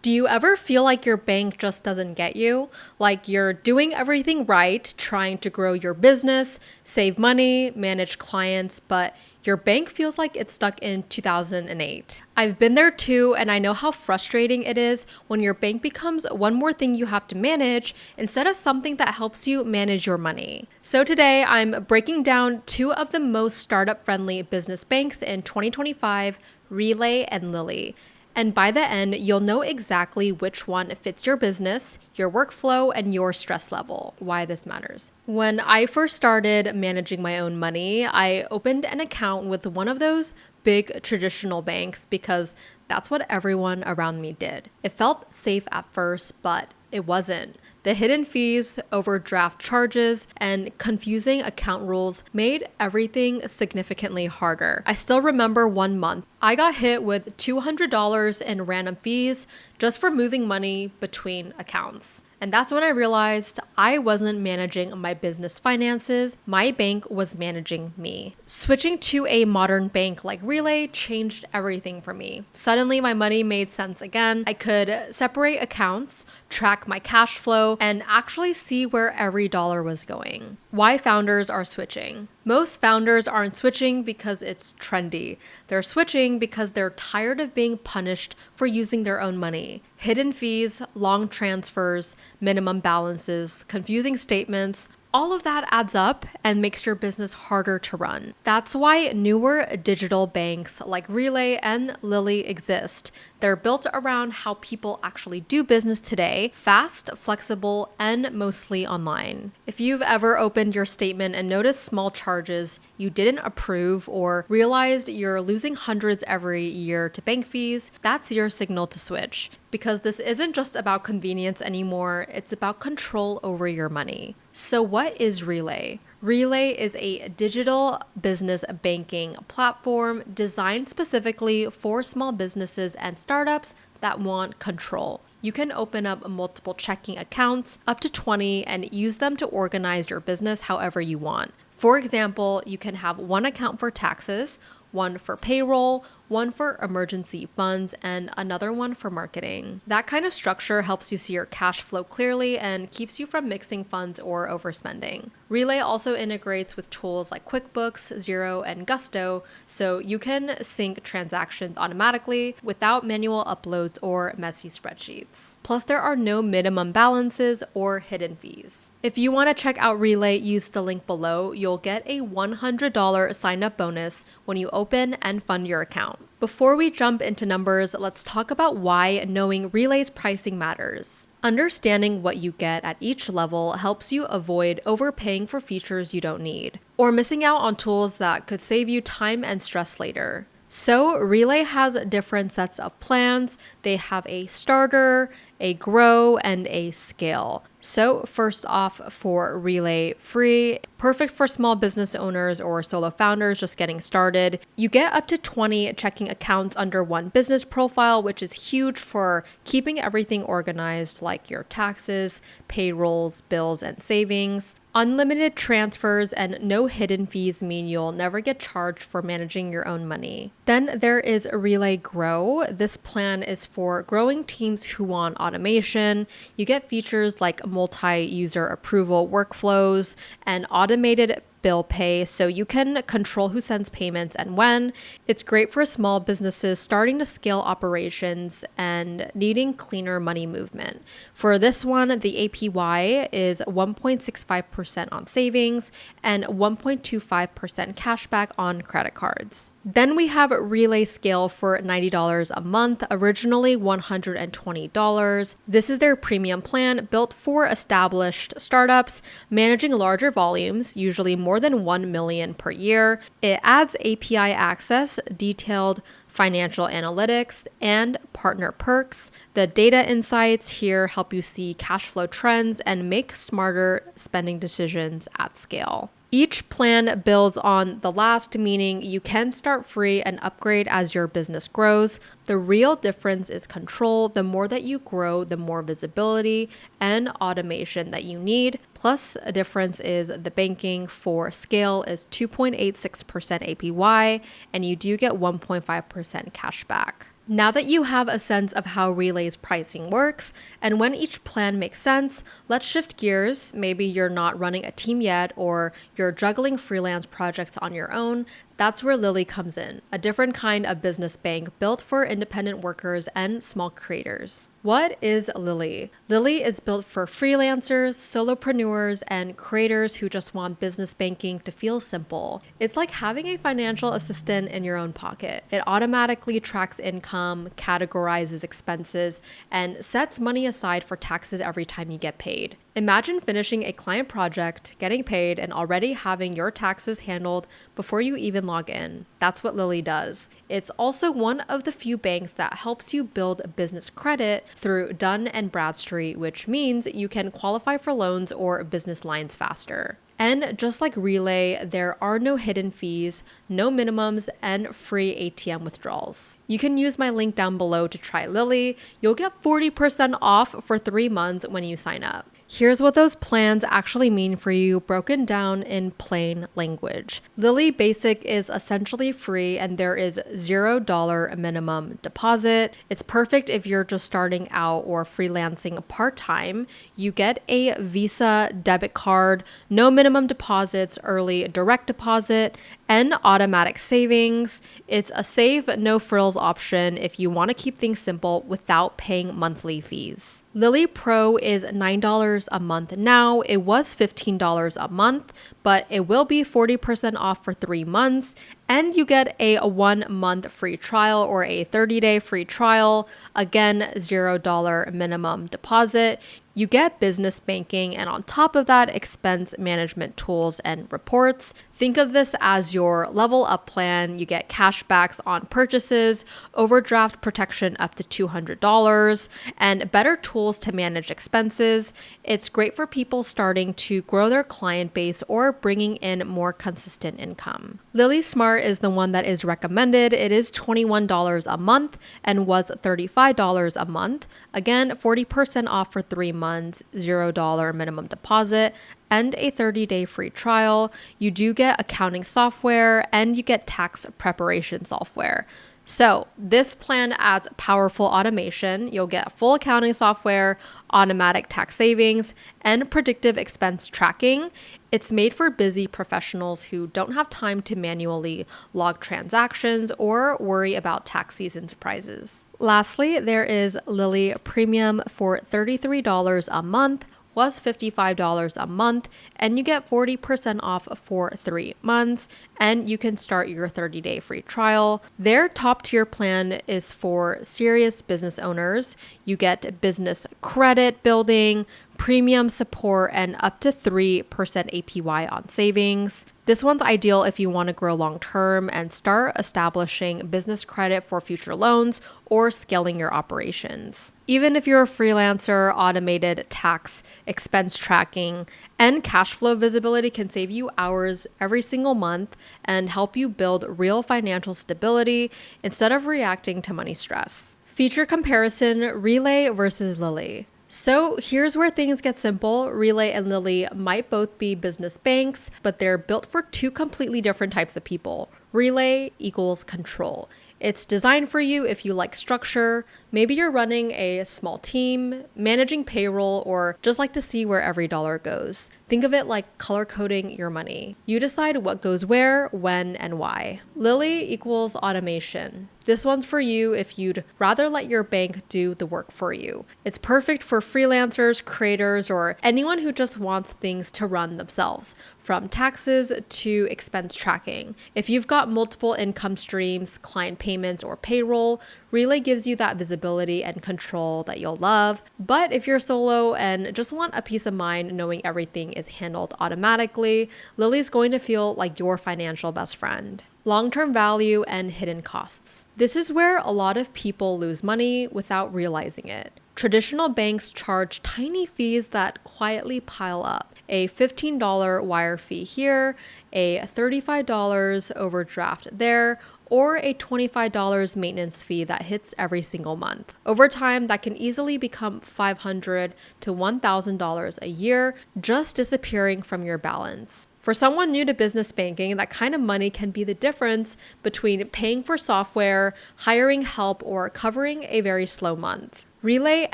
Do you ever feel like your bank just doesn't get you? Like you're doing everything right, trying to grow your business, save money, manage clients, but your bank feels like it's stuck in 2008. I've been there too, and I know how frustrating it is when your bank becomes one more thing you have to manage instead of something that helps you manage your money. So today I'm breaking down two of the most startup-friendly business banks in 2025, Relay and Lili. And by the end, you'll know exactly which one fits your business, your workflow, and your stress level, why this matters. When I first started managing my own money, I opened an account with one of those big traditional banks because that's what everyone around me did. It felt safe at first, but it wasn't. The hidden fees, overdraft charges, and confusing account rules made everything significantly harder. I still remember one month, I got hit with $200 in random fees just for moving money between accounts. And that's when I realized I wasn't managing my business finances, my bank was managing me. Switching to a modern bank like Relay changed everything for me. Suddenly my money made sense again. I could separate accounts, track my cash flow, and actually see where every dollar was going. Why founders are switching. Most founders aren't switching because it's trendy. They're switching because they're tired of being punished for using their own money. Hidden fees, long transfers, minimum balances, confusing statements, all of that adds up and makes your business harder to run. That's why newer digital banks like Relay and Lili exist. They're built around how people actually do business today, fast, flexible, and mostly online. If you've ever opened your statement and noticed small charges you didn't approve or realized you're losing hundreds every year to bank fees, that's your signal to switch. Because this isn't just about convenience anymore, it's about control over your money. So what is Relay? Relay is a digital business banking platform designed specifically for small businesses and startups that want control. You can open up multiple checking accounts, up to 20, and use them to organize your business however you want. For example, you can have one account for taxes, one for payroll, one for emergency funds, and another one for marketing. That kind of structure helps you see your cash flow clearly and keeps you from mixing funds or overspending. Relay also integrates with tools like QuickBooks, Xero, and Gusto, so you can sync transactions automatically without manual uploads or messy spreadsheets. Plus, there are no minimum balances or hidden fees. If you want to check out Relay, use the link below. You'll get a $100 sign-up bonus when you open and fund your account. Before we jump into numbers, let's talk about why knowing Relay's pricing matters. Understanding what you get at each level helps you avoid overpaying for features you don't need, or missing out on tools that could save you time and stress later. So Relay has different sets of plans. They have a starter, a grow, and a scale. So first off, for Relay Free, perfect for small business owners or solo founders just getting started. You get up to 20 checking accounts under one business profile, which is huge for keeping everything organized like your taxes, payrolls, bills, and savings. Unlimited transfers and no hidden fees mean you'll never get charged for managing your own money. Then there is Relay Grow. This plan is for growing teams who want automation. You get features like multi-user approval workflows and automated bill pay, so you can control who sends payments and when. It's great for small businesses starting to scale operations and needing cleaner money movement. For this one, the APY is 1.65% on savings and 1.25% cashback on credit cards. Then we have Relay Scale for $90 a month, originally $120. This is their premium plan built for established startups managing larger volumes, usually more than 1 million per year. It adds API access, detailed financial analytics, and partner perks. The data insights here help you see cash flow trends and make smarter spending decisions at scale. Each plan builds on the last, meaning you can start free and upgrade as your business grows. The real difference is control. The more that you grow, the more visibility and automation that you need. Plus, a difference is the banking for scale is 2.86% APY, and you do get 1.5% cash back. Now that you have a sense of how Relay's pricing works and when each plan makes sense, let's shift gears. Maybe you're not running a team yet or you're juggling freelance projects on your own. That's where Lili comes in, a different kind of business bank built for independent workers and small creators. What is Lili? Lili is built for freelancers, solopreneurs, and creators who just want business banking to feel simple. It's like having a financial assistant in your own pocket. It automatically tracks income, categorizes expenses, and sets money aside for taxes every time you get paid. Imagine finishing a client project, getting paid, and already having your taxes handled before you even log in. That's what Lili does. It's also one of the few banks that helps you build business credit through Dun & Bradstreet, which means you can qualify for loans or business lines faster. And just like Relay, there are no hidden fees, no minimums, and free ATM withdrawals. You can use my link down below to try Lili. You'll get 40% off for 3 months when you sign up. Here's what those plans actually mean for you, broken down in plain language. Lili Basic is essentially free and there is $0 minimum deposit. It's perfect if you're just starting out or freelancing part-time. You get a Visa debit card, no minimum deposits, early direct deposit, and automatic savings. It's a save, no frills option if you want to keep things simple without paying monthly fees. Lili Pro is $9 a month now. It was $15 a month, but it will be 40% off for 3 months. And you get a 1 month free trial or a 30-day free trial. Again, $0 minimum deposit. You get business banking, and on top of that, expense management tools and reports. Think of this as your level up plan. You get cashbacks on purchases, overdraft protection up to $200, and better tools to manage expenses. It's great for people starting to grow their client base or bringing in more consistent income. Lili Smart is the one that is recommended. It is $21 a month and was $35 a month. Again, 40% off for 3 months, $0 minimum deposit, and a 30-day free trial. You do get accounting software and you get tax preparation software. So this plan adds powerful automation. You'll get full accounting software, automatic tax savings, and predictive expense tracking. It's made for busy professionals who don't have time to manually log transactions or worry about tax season surprises. Lastly, there is Lili Premium for $33 a month, was $55 a month, and you get 40% off for 3 months, and you can start your 30-day free trial. Their top tier plan is for serious business owners. You get business credit building, premium support, and up to 3% APY on savings. This one's ideal if you want to grow long term and start establishing business credit for future loans or scaling your operations. Even if you're a freelancer, automated tax, expense tracking, and cash flow visibility can save you hours every single month and help you build real financial stability instead of reacting to money stress. Feature comparison: Relay versus Lili. So here's where things get simple. Relay and Lili might both be business banks, but they're built for 2 completely different types of people. Relay equals control. It's designed for you if you like structure. Maybe you're running a small team, managing payroll, or just like to see where every dollar goes. Think of it like color coding your money. You decide what goes where, when, and why. Lili equals automation. This one's for you if you'd rather let your bank do the work for you. It's perfect for freelancers, creators, or anyone who just wants things to run themselves, from taxes to expense tracking. If you've got multiple income streams, client payments, or payroll, Relay gives you that visibility and control that you'll love. But if you're solo and just want a peace of mind knowing everything is handled automatically, Lili's going to feel like your financial best friend. Long-term value and hidden costs. This is where a lot of people lose money without realizing it. Traditional banks charge tiny fees that quietly pile up. A $15 wire fee here, a $35 overdraft there, or a $25 maintenance fee that hits every single month. Over time, that can easily become $500 to $1,000 a year, just disappearing from your balance. For someone new to business banking, that kind of money can be the difference between paying for software, hiring help, or covering a very slow month. Relay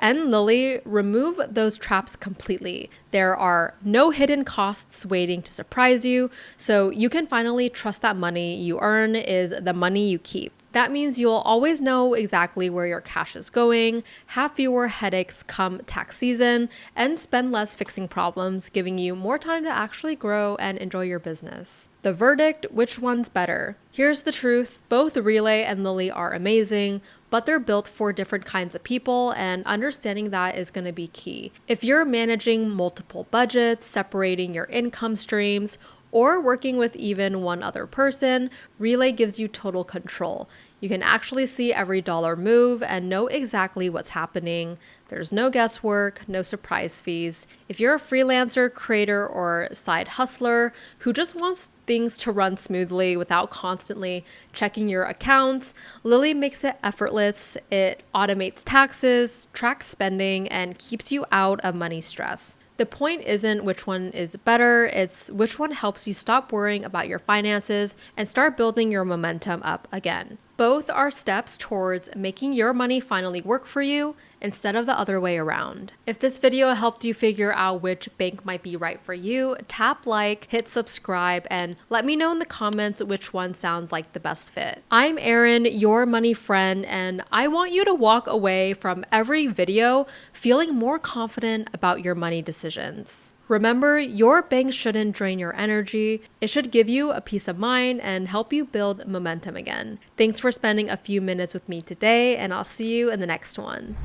and Lili remove those traps completely. There are no hidden costs waiting to surprise you, so you can finally trust that money you earn is the money you keep. That means you'll always know exactly where your cash is going, have fewer headaches come tax season, and spend less fixing problems, giving you more time to actually grow and enjoy your business. The verdict, which one's better? Here's the truth, both Relay and Lili are amazing, but they're built for different kinds of people, and understanding that is going to be key. If you're managing multiple budgets, separating your income streams, or working with even one other person, Relay gives you total control. You can actually see every dollar move and know exactly what's happening. There's no guesswork, no surprise fees. If you're a freelancer, creator, or side hustler who just wants things to run smoothly without constantly checking your accounts, Lili makes it effortless. It automates taxes, tracks spending, and keeps you out of money stress. The point isn't which one is better, it's which one helps you stop worrying about your finances and start building your momentum up again. Both are steps towards making your money finally work for you instead of the other way around. If this video helped you figure out which bank might be right for you, tap like, hit subscribe, and let me know in the comments which one sounds like the best fit. I'm Erin, your money friend, and I want you to walk away from every video feeling more confident about your money decisions. Remember, your bank shouldn't drain your energy. It should give you a peace of mind and help you build momentum again. Thanks for spending a few minutes with me today, and I'll see you in the next one.